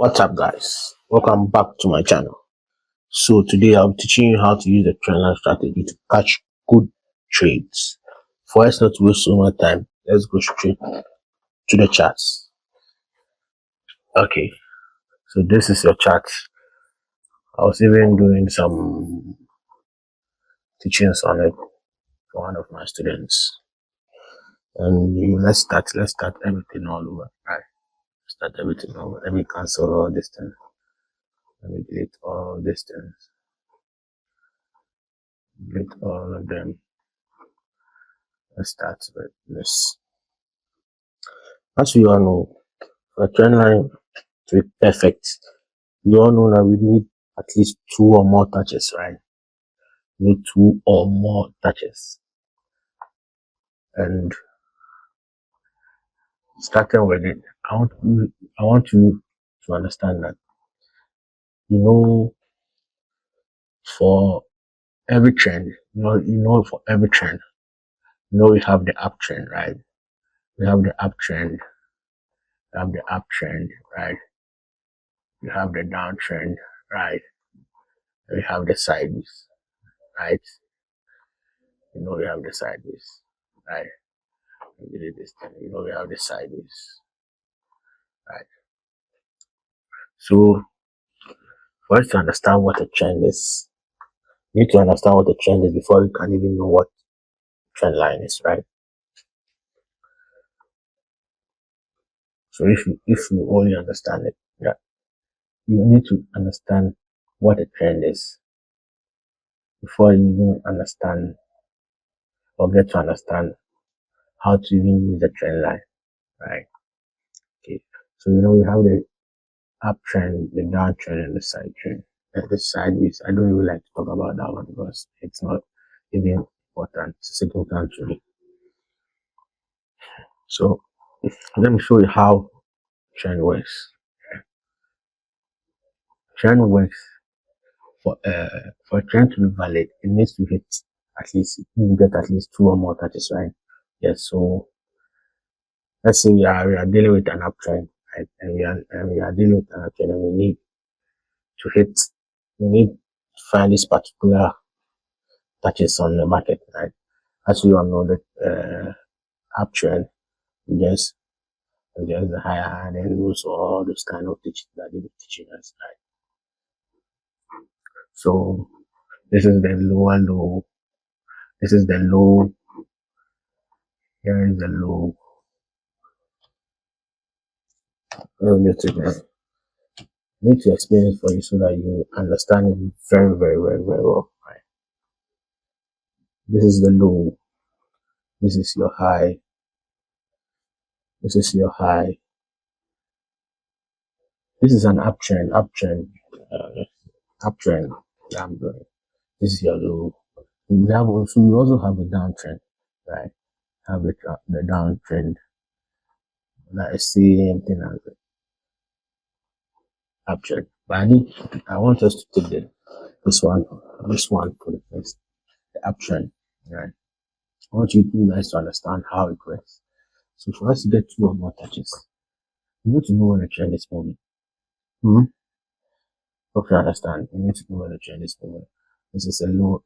What's up, guys? Welcome back to my channel. So today I'm teaching you how to use the Trendline strategy to catch good trades. For us not to waste so much time, let's go straight to the charts. Okay, so this is your chart. I was even doing some teachings on it for one of my students. And let's start everything all over. Right. Start everything over. Let me cancel all this thing. Let me delete all this thing. Delete all of them. Let's start with this. As we all know, for a trend line to be perfect, we all know that we need at least two or more touches, right? We need two or more touches. And starting with it, I want you to understand that, for every trend, for every trend, we have the uptrend, right? We have the uptrend, right? We have the downtrend, right? We have the sideways, right? We have the sideways, right? We did this thing, we have the sideways, right? So for us to understand what a trend is, you need to understand what a trend is before you can even know what trend line is, right? So if you only understand it, yeah, you need to understand what a trend is before you even understand or get to understand how to even use the trend line, right? Okay, so we have the uptrend, the downtrend, and the side trend. And the sideways, I don't even like to talk about that one because it's not even important, significant to me. So let me show you how trend works. Trend works for a trend to be valid, it needs to hit you get at least two or more touches, right? Yes. So let's say we are dealing with an uptrend, right? And we are dealing with an uptrend, and we need to find this particular touches on the market, right? As we all know that uptrend, just the higher high, and then also all those kind of teaching that they were teaching us, right? So this is the lower low. This is the low. Here is the low. I need to explain it for you so that you understand it very, very, very, very well, right? This is the low. This is your high. This is your high. This is an uptrend. Uptrend. I'm doing. This is your low. We also have a downtrend, right? Have the downtrend. That is the same thing as the uptrend. But I want us to take this one for the first, the uptrend, right? I want you guys to understand how it works. So for us to get two or more touches, you need to know when the trend is moving. Hope you understand. You need to know when the trend is moving. This is a low,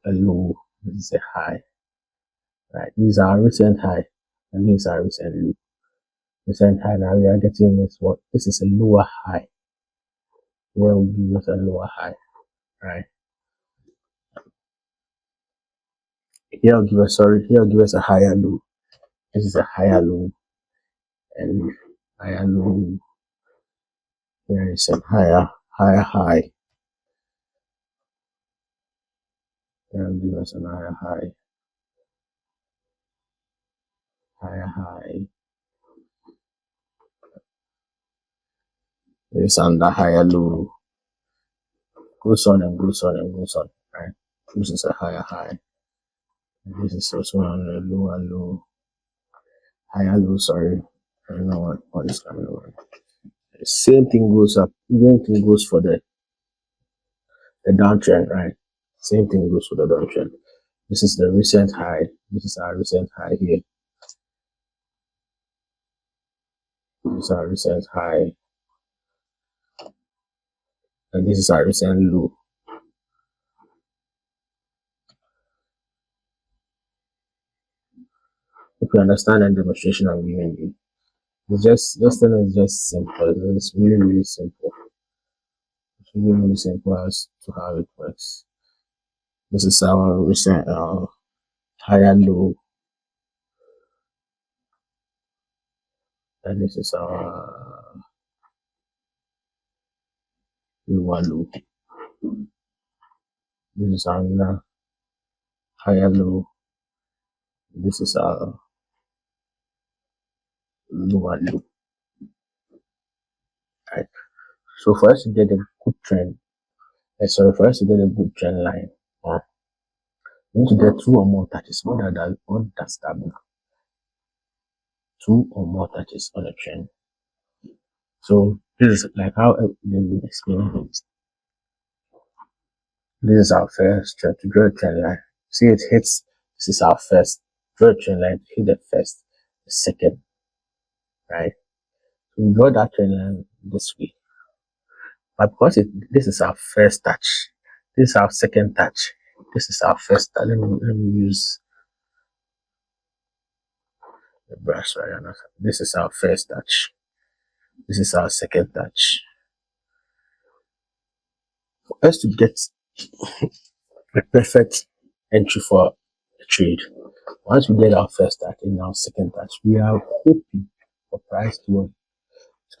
this is a high, right? These are recent high, and these are recent low. Recent high, now we are getting this what? This is a lower high. Here will give us a lower high, right? Here will give us a higher low. This is a higher low, and higher low. Here is a higher high. Here will give us a higher high. Higher high. This and the higher low. Goes on and goes on and goes on, right? This is a higher high. And this is also on a lower low. Higher low, sorry. I don't know what is coming over. The same thing goes up. Same thing goes for the downtrend, right? Same thing goes for the downtrend. This is the recent high. This is our recent high here. This is our recent high. and this is our recent low. If you understand the demonstration I'm giving you, it's just this thing is just simple. It's really simple. It's really simple as to how it works. This is our recent higher low, and this is our lower low. This is our higher low. This is our lower low. Right. So for us to get a good trend, for us to get a good trend line, we need to get two or more touches on that stable. Two or more touches on a trend. So this is like how they will explain it. This is our first try to draw a trend line. See it hits. This is our first draw a trend line. Hit the first, the second, right? So we draw that trend line this way. But because this is our first touch, this is our second touch, this is our first touch. Let me use the brush right now. This is our first touch. This is our second touch. For us to get a perfect entry for a trade, once we get our first touch and our second touch, we are hoping for price to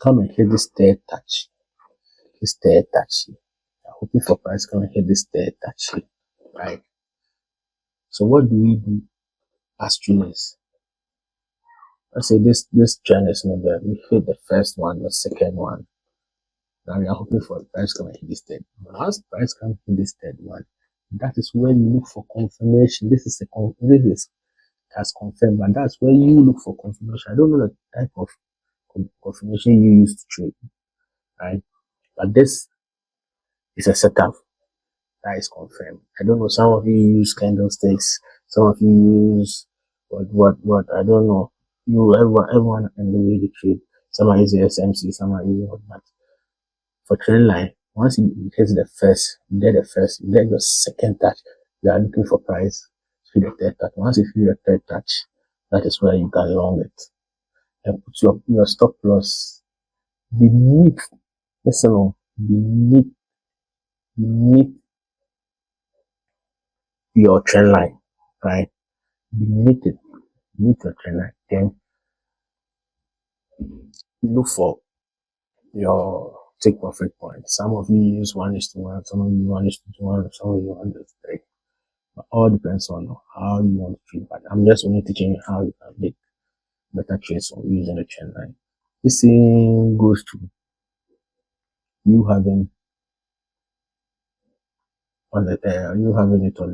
come and hit this third touch. This third touch. We are hoping for price to come and hit this third touch, right? So what do we do as traders? Let's say this trend is not there. We hit the first one, the second one. Now we are hoping for price to come and hit this third. Once price comes hit this third one, that is where you look for confirmation. This is has confirmed, and that's where you look for confirmation. I don't know the type of confirmation you use to trade, right? But this is a setup that is confirmed. I don't know. Some of you use candlesticks. Some of you use what I don't know. Everyone and the way they trade. Some are using SMC. Some are using what. But for trend line, once you hit the first, you get the first, you get your second touch. You are looking for price. Hit the third touch. Once you hit the third touch, that is where you can long it and put your stop loss beneath. Listen, beneath your trend line, right? Beneath your trend line. Then look for your take profit point. Some of you use 1:1, some of you 1:1, some of you 1:3. But all depends on how you want to trade. But I'm just only teaching you how you can make better trades on using the trend line. This thing goes to you having it on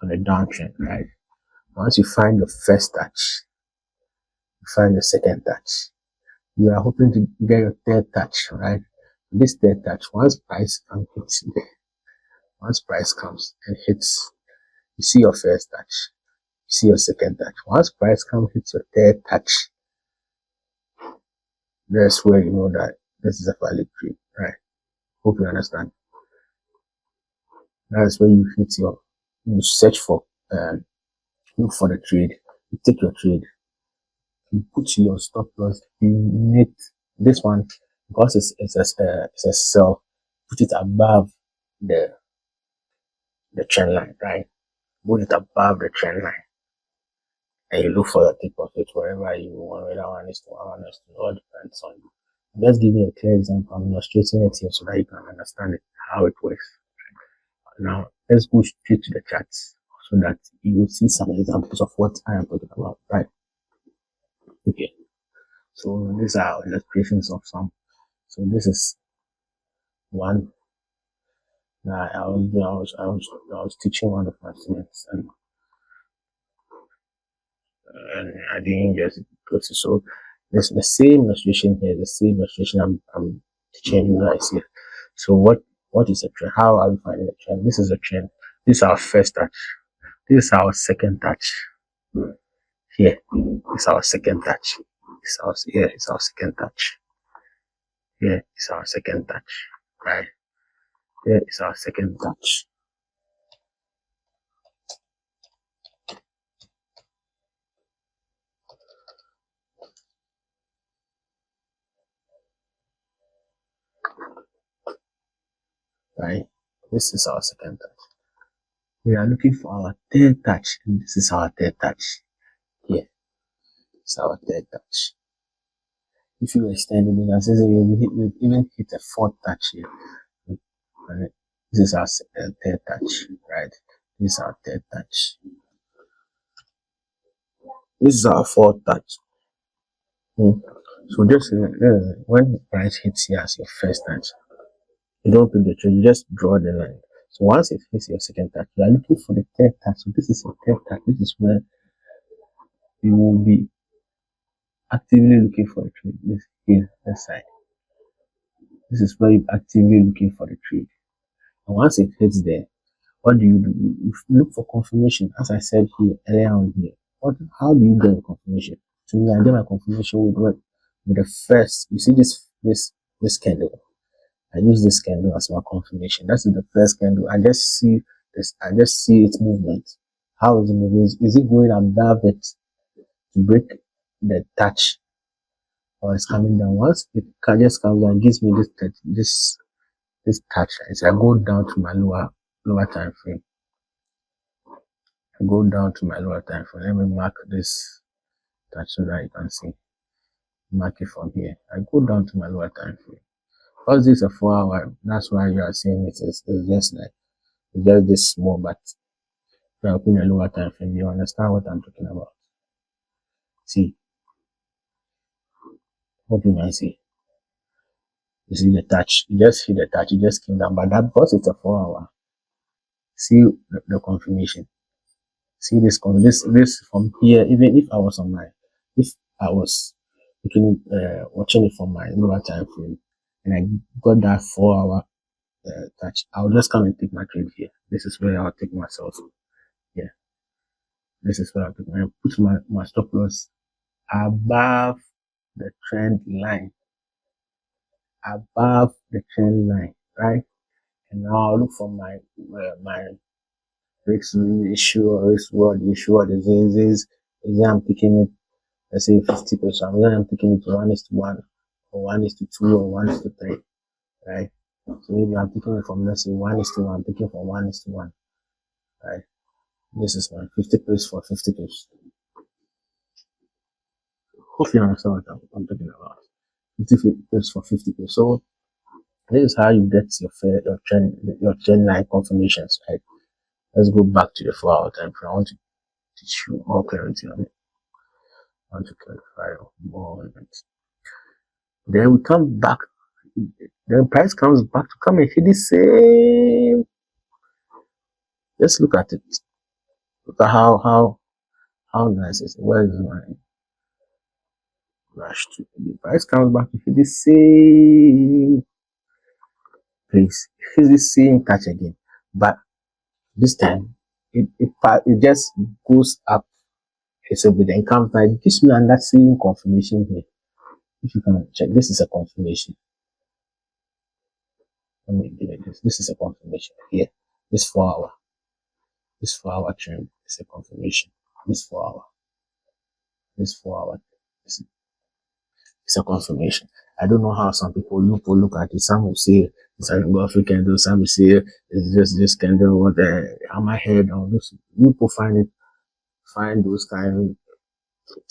the downtrend, right? Once you find your first touch, you find your second touch. You are hoping to get your third touch, right? This third touch, once price comes and hits, you see your first touch, you see your second touch. Once price comes hits your third touch, that's where you know that this is a valid trade, right? Hope you understand. That's where you search for, look for the trade, you take your trade, you put your stop loss beneath this one because it's a sell, put it above the trend line, right? Put it above the trend line, and you look for your take profit wherever you want, whether 1:1, 1:2, all depends on you. I'm just giving you a clear example. I'm illustrating it here so that you can understand it, how it works. Now let's go straight to the charts so that you will see some examples of what I am talking about, right? Okay. So these are illustrations of some. So this is one that I was teaching one of my students, and I didn't get it close. So there's the same illustration here, the same illustration I'm teaching you guys here. So what is a trend? How are we finding a trend? This is a trend. This is our first touch. This is our second touch. Here, this is our second touch. Here is our second touch. Here is our second touch. Right? Here is our second touch. Right? This is our second touch. We are looking for our third touch, and this is our third touch. Here is our third touch. If you extend it, as we even hit a fourth touch here. Right? This is our third touch, right? This is our third touch. This is our fourth touch. So just when price hits here as your first touch, you don't pick the trade, you just draw the line. So once it hits your second touch, you are looking for the third touch. So this is your third touch. This is where you will be actively looking for a trade. This here, this side. This is where you're actively looking for the trade. And once it hits there, what do? You look for confirmation. As I said here earlier on here. How do you get a confirmation? To me, I get my confirmation with what? With the first. You see this candle. I use this candle as my confirmation. That's the first candle. I just see this. I just see its movement. How is it moving? Is it going above it to break the touch, or it's coming down? Once it just comes down, gives me this touch. As I go down to my lower time frame. I go down to my lower time frame. Let me mark this touch so that you can see. Mark it from here. I go down to my lower time frame. Because this is a 4 hour, that's why you are seeing it. It's just like it's just this small, but if you are putting a lower time frame, you understand what I'm talking about. See, hope you can see. You see the touch. You just see the touch. You just came down, but that because it's a 4 hour. See the confirmation. See this from here. Even if I was if I was looking watching it from my lower time frame, and I got that 4 hour touch, I'll just come and take my trade here. This is where I'll take myself. Yeah, this is where I'll take put my stop loss above the trend line, right? And now I'll look for my risk issue or risk reward issue. What is this? Is I'm picking it, let's say 50%. I'm picking it 1:1, or 1:2, or 1:3, right? So maybe I'm picking it from, let's say 1:1, I'm picking from 1:1, right? This is my 50 pips for 50 pips. Hope you understand what I'm talking about. 50 pips for 50 pips. So this is how you get your trend line confirmations, right? Let's go back to the 4 hour time frame. I want to teach you more clarity on it. I want to clarify more on it. Then we come back. Then price comes back to come and hit the same. Just look at it. Look at how nice it is. Where is my rush to? The price comes back to hit the same place. Hit the same touch again, but this time it just goes up. So then comes back. It gives me another same confirmation here. If you can check, this is a confirmation. Let me give it this. This is a confirmation here. This 4 hour. This 4 hour trend is a confirmation. This 4 hour. This 4 hour is a confirmation. I don't know how some people look at it. Some will say it's an engulfing candle. Some will say it's just this candle. What am I head on? Those people find those kind of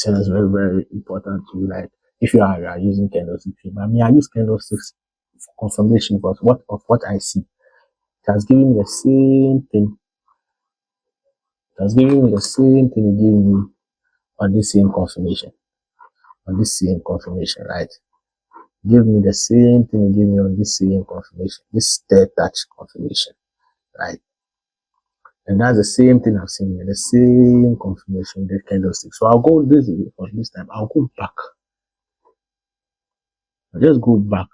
things very, very important to you. Like if you are using candlesticks, but me, I use candlesticks for confirmation because what I see. It has given me the same thing. It has given me the same thing it gave me on this same confirmation. On this same confirmation, right? Give me the same thing it gave me on this same confirmation. This third touch confirmation, right? And that's the same thing I've seen here, the same confirmation, the candlestick. So I'll go this for this time. I'll go back. I'll just go back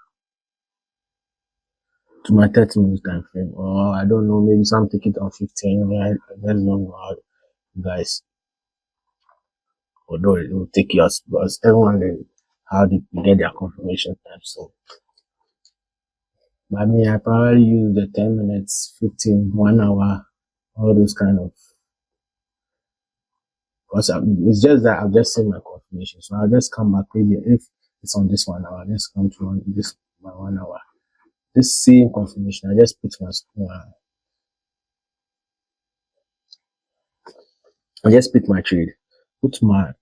to my 30 minutes time frame. Or I don't know, maybe some take it on 15. I just don't know how you guys, although it will take yours, because everyone how they get their confirmation time. So I mean, I probably use the 10 minutes, 15, 1 hour, all those kind of. Because it's just that I've just seen my confirmation. So I'll just come back maybe if it's on this 1 hour, I'll just come to this my 1 hour. This same confirmation, I just put I just pick my trade, put my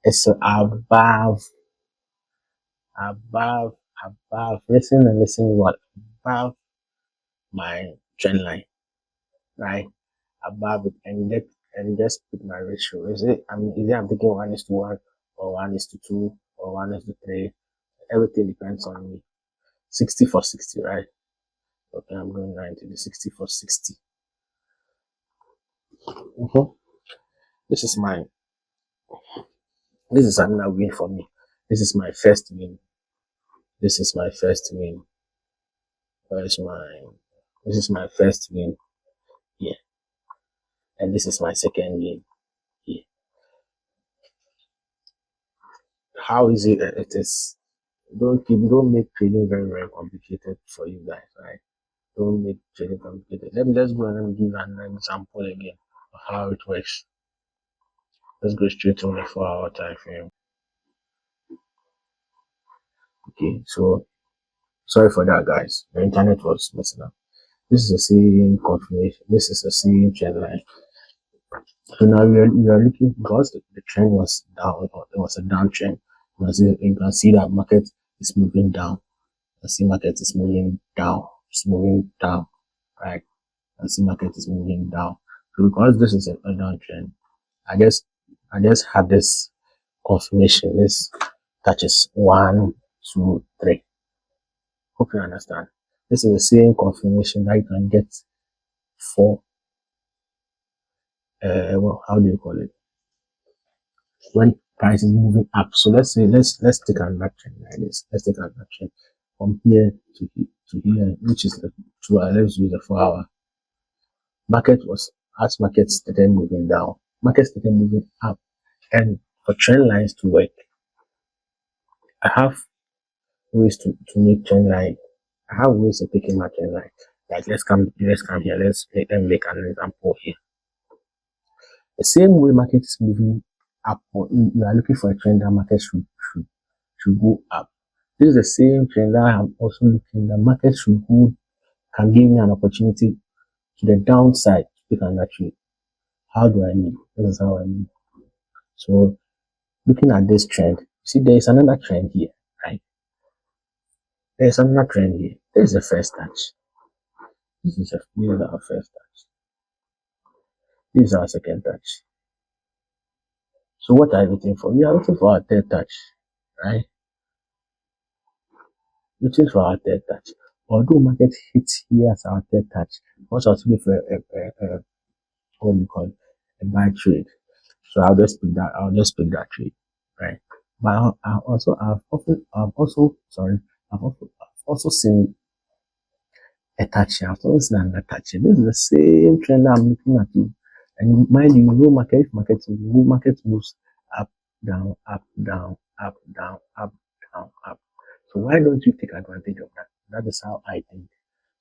it's above, listen and listen what above my trend line, right? Above it and just put my ratio. Is it I'm taking 1:1 or 1:2 or 1:3? Everything depends on me. 60 for 60, right? Okay, I'm going right into the 60 for 60. Mm-hmm. This is my this is another win for me. This is my first win. This is my first win. Where's my this is my first win here. And this is my second win here. How easy it is. Don't make trading very, very complicated for you guys, right? Don't make trading complicated. Let me just go and let me give an example again of how it works. Let's go straight to the 4 hour time frame. Okay, so sorry for that, guys. The internet was messing up. This is the same confirmation. This is the same trend line. So now we are looking because the trend was down, or it was a downtrend. You can see that market is moving down. You can see market is moving down. It's moving down, right? You can see market is moving down. So because this is a downtrend, I just had this confirmation. This touches 1, 2, 3. Hope you understand. This is the same confirmation that you can get for well, how do you call it? When price is moving up. So let's take another trend like this. Let's take another trend from here to here, which is the 2 hour. Let's use the 4 hour. Market was as markets started moving down. Markets started moving up. And for trend lines to work, I have ways to make trend line. I have ways of picking my trend line. Like let's come here. Let's make an example here. The same way market is moving up, or you are looking for a trend that market should go up. This is the same trend that I'm also looking. The market should hold, can give me an opportunity to the downside to pick another trade. How do I mean? This is how I mean. So looking at this trend, see there is another trend here, right? There is another trend here. This is the first touch. This is our first touch. This is our second touch. So what are you waiting for? We are waiting for our third touch, right? Waiting for our third touch. Although market hits here as our third touch, also looking for what do you call it? A buy trade. So I'll just pick that trade, right? But I've also seen a touch here. I've also seen another touch here. This is the same trend that I'm looking at too. And mind you, market moves up, down, up, down, up, down, up, down, up. So why don't you take advantage of that? That is how I think.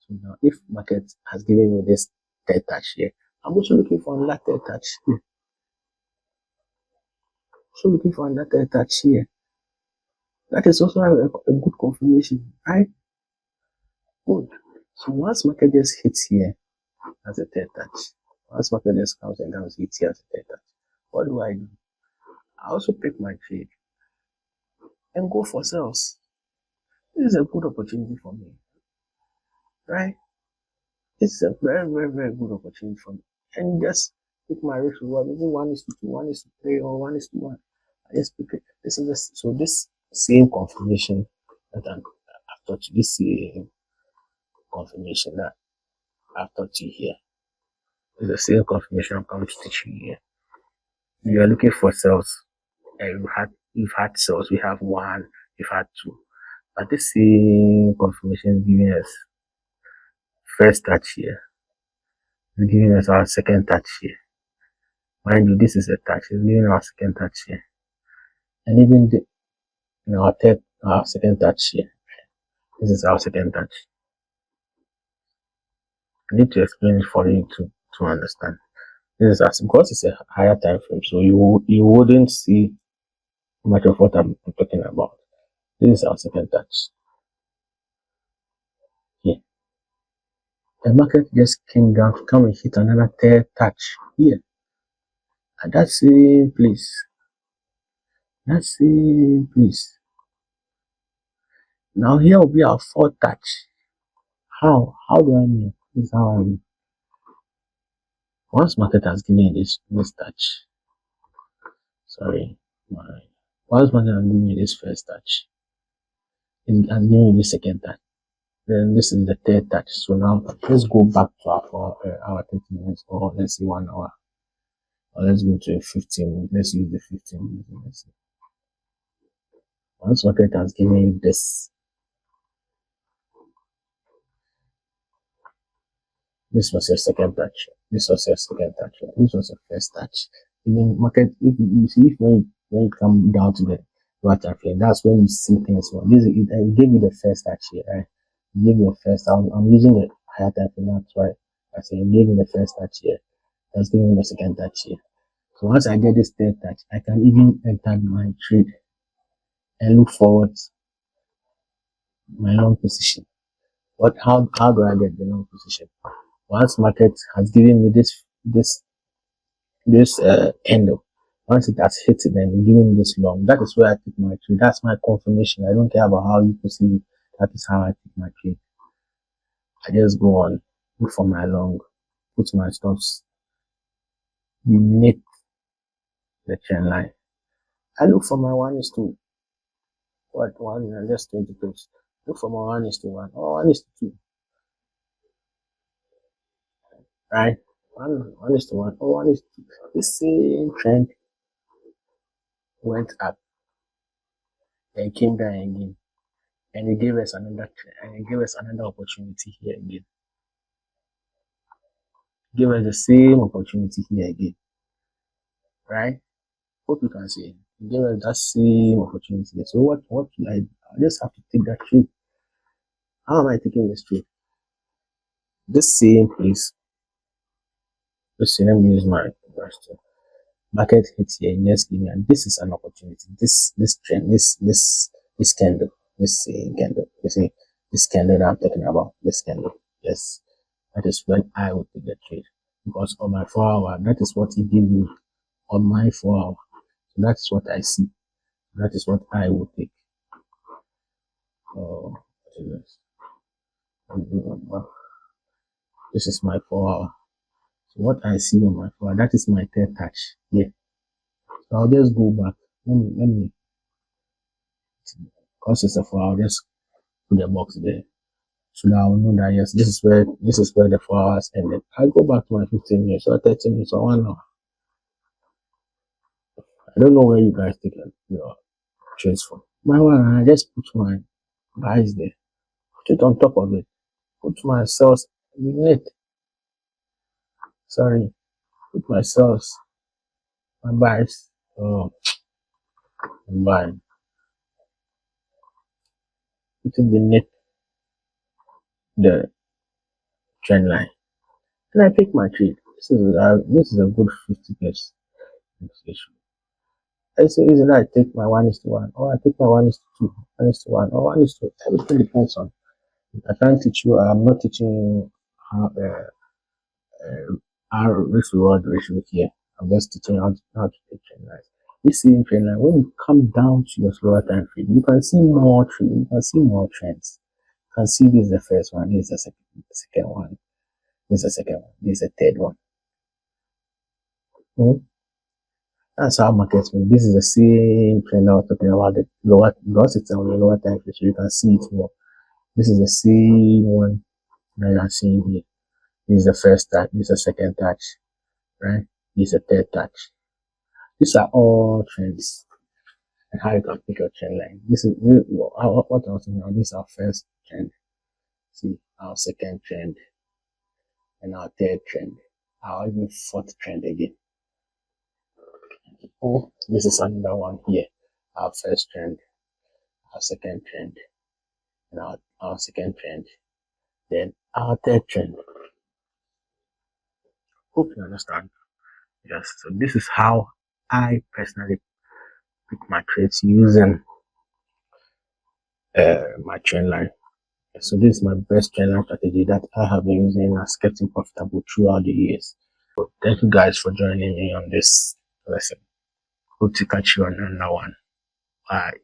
So now, if market has given me this third touch here, I'm also looking for another third touch here. So looking for another third touch here. That is also a good confirmation, right? Good. So once market just hits here as a third touch, once market just comes and comes hits here as a third touch, what do? I also pick my trade and go for sales. This is a good opportunity for me, right? It's a very, very, very good opportunity for me. And just pick my ratio. What is it? 1:2, 1:3, or 1:1? I just pick it. So this same confirmation that I've taught you, this same confirmation that I've taught you here is the same confirmation I'm going to teach you here. You are looking for sales, and we've had sales. We have 1, we've had 2. But this same confirmation is giving us first touch here. It's giving us our second touch here. Mind you, this is a touch. It's giving our second touch here. And even our second touch here. This is our second touch. I need to explain it for you to understand. This is as because it's a higher time frame, so you wouldn't see much of what I'm talking about. This is our second touch. Here, the market just came down to come and hit another third touch here. And that's it, please. That's it, please. Now here will be our fourth touch. How? How do I know? This is how I know. Once market has given you this touch, sorry, my once market has given you this first touch, it has given you the second touch. Then this is the third touch. So now let's go back to our 30 minutes, or let's say 1 hour, or let's go to 15 minutes. Let's use the 15 minutes. Let's see. Once market has given you this was your second touch. This was your second touch. This was your first touch. Even market, if you see, if when you come down to the water frame, that's when you see things. Well, this it gave you the first touch here, right? It gave you the first. I'm using the higher time frame. That's why I say it gave me the first touch here. That's giving me the second touch here. So once I get this third touch, I can even enter my trade and look forward my long position. How do I get the long position? Once market has given me this candle, once it has hit it and giving me this long, that is where I take my trade. That's my confirmation. I don't care about how you perceive it. That is how I take my trade. I just go on, look for my long, put my stops beneath the trend line. I look for my 1:2. What one? Just 20 pips. Look for my 1:1 or 1:2. Right? One is to one or 1:2. The same trend went up and came down again, and it gave us another opportunity here again. Give us the same opportunity here again, right? Hope you can see. Give us that same opportunity. So what I just have to take that trade. How am I taking this trade? This same place. Let's see. Let me use my brush to market hits here. Yes, give me, and this is an opportunity. This trend, this candle, this candle. You see this candle that I'm talking about. This candle. Yes, that is when I will take the trade, because on my 4 hour, that is what it gives me on my 4 hour. So that is what I see. That is what I will take. Oh, what is this? This is my 4 hour. So what I see on my 4 hour, that is my third touch. Yeah. So I'll just go back. Let me, because it's a 4 hour, just put the box there. So that I'll know that yes, this is where the 4 hours ended. I go back to my 15 minutes or 30 minutes or 1 hour. I don't know where you guys take your trades from. My one, I just put my buys there, put it on top of it, put my sales in it. Sorry, put my sales, my buys. Oh, I'm buying. Put it beneath the trend line, and I pick my trade. This is a good 50 pips. It's so easy that I take my 1:1, or I take my 1:2, 1:1, or 1:2. Everything depends on. I can't teach you. I'm not teaching you our risk reward ratio here. I'm just teaching you how to take trend lines. This same trend line, when you come down to your slower time frame, you can see more trends. You can see more trends. You can see this is the first one. This is the second one. This is the second one. This is the third one. Hmm? That's how markets move. This is the same trend I was talking about, the lower, because it's on the lower time frame, so you can see it more. This is the same one that you are seeing here. This is the first touch. This is the second touch, right? This is the third touch. These are all trends and how you can pick your trend line. What I was saying now. This is our first trend. See our second trend and our third trend. Our even fourth trend again. Oh, this is another one here. Our first trend, our second trend, and our second trend. Then our third trend. Hope you understand. Yes, so this is how I personally pick my trades using my trend line. So this is my best trend line strategy that I have been using and has kept it profitable throughout the years. So thank you guys for joining me on this lesson. Hope to catch you on another one. Bye.